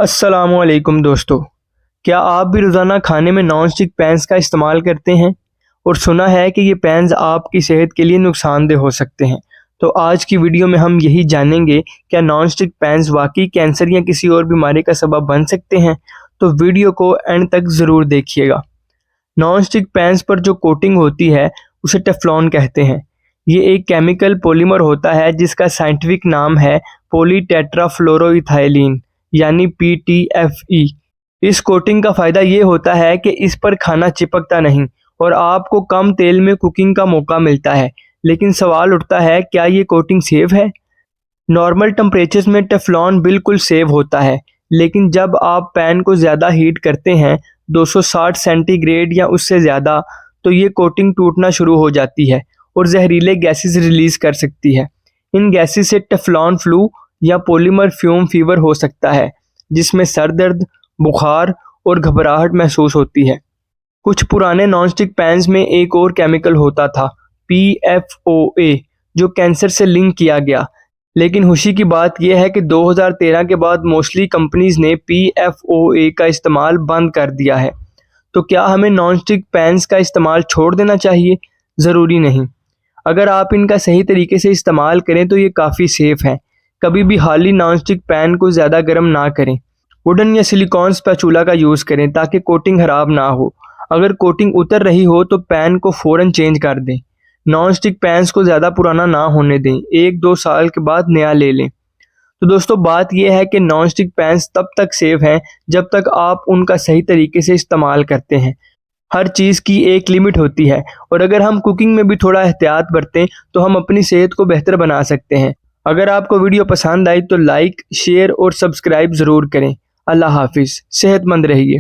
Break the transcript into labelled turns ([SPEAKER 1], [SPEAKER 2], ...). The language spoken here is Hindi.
[SPEAKER 1] अस्सलामुअलैकुम दोस्तों, क्या आप भी रोज़ाना खाने में नॉन स्टिक पैन्स का इस्तेमाल करते हैं और सुना है कि ये पैन्स आपकी सेहत के लिए नुकसानदेह हो सकते हैं। तो आज की वीडियो में हम यही जानेंगे, क्या नॉन स्टिक पैन्स वाकई कैंसर या किसी और बीमारी का सबब बन सकते हैं। तो वीडियो को एंड तक ज़रूर देखिएगा। नॉन स्टिक पैन्स पर जो कोटिंग होती है उसे टेफ्लॉन कहते हैं। ये एक केमिकल पॉलीमर होता है जिसका साइंटिफिक नाम है पॉलीटेट्राफ्लोरोइथाइलीन यानी PTFE। इस कोटिंग का फ़ायदा ये होता है कि इस पर खाना चिपकता नहीं और आपको कम तेल में कुकिंग का मौका मिलता है। लेकिन सवाल उठता है, क्या ये कोटिंग सेफ है? नॉर्मल टेम्परेचर्स में टेफ्लॉन बिल्कुल सेफ होता है, लेकिन जब आप पैन को ज़्यादा हीट करते हैं 260 सेंटीग्रेड या उससे ज़्यादा, तो ये कोटिंग टूटना शुरू हो जाती है और जहरीले गैसेस रिलीज़ कर सकती है। इन गैसेस से टेफ्लॉन फ्लू या पॉलीमर फ्यूम फीवर हो सकता है, जिसमें सर दर्द, बुखार और घबराहट महसूस होती है। कुछ पुराने नॉनस्टिक पैन्स में एक और केमिकल होता था, PFOA, जो कैंसर से लिंक किया गया। लेकिन खुशी की बात यह है कि 2013 के बाद मोस्टली कंपनीज ने PFOA का इस्तेमाल बंद कर दिया है। तो क्या हमें नॉनस्टिक पैन्स का इस्तेमाल छोड़ देना चाहिए? ज़रूरी नहीं। अगर आप इनका सही तरीके से इस्तेमाल करें तो ये काफ़ी सेफ़ है। कभी भी खाली नॉनस्टिक पैन को ज़्यादा गर्म ना करें। वुडन या सिलिकॉन स्पैचुला का यूज़ करें ताकि कोटिंग ख़राब ना हो। अगर कोटिंग उतर रही हो तो पैन को फ़ौरन चेंज कर दें। नॉनस्टिक पैन्स को ज़्यादा पुराना ना होने दें, 1-2 साल के बाद नया ले लें। तो दोस्तों, बात यह है कि नॉनस्टिक पैन्स तब तक सेफ़ हैं जब तक आप उनका सही तरीके से इस्तेमाल करते हैं। हर चीज़ की एक लिमिट होती है और अगर हम कुकिंग में भी थोड़ा एहतियात बरतें तो हम अपनी सेहत को बेहतर बना सकते हैं। अगर आपको वीडियो पसंद आई तो लाइक, शेयर और सब्सक्राइब ज़रूर करें। अल्लाह हाफिज़। सेहतमंद रहिए।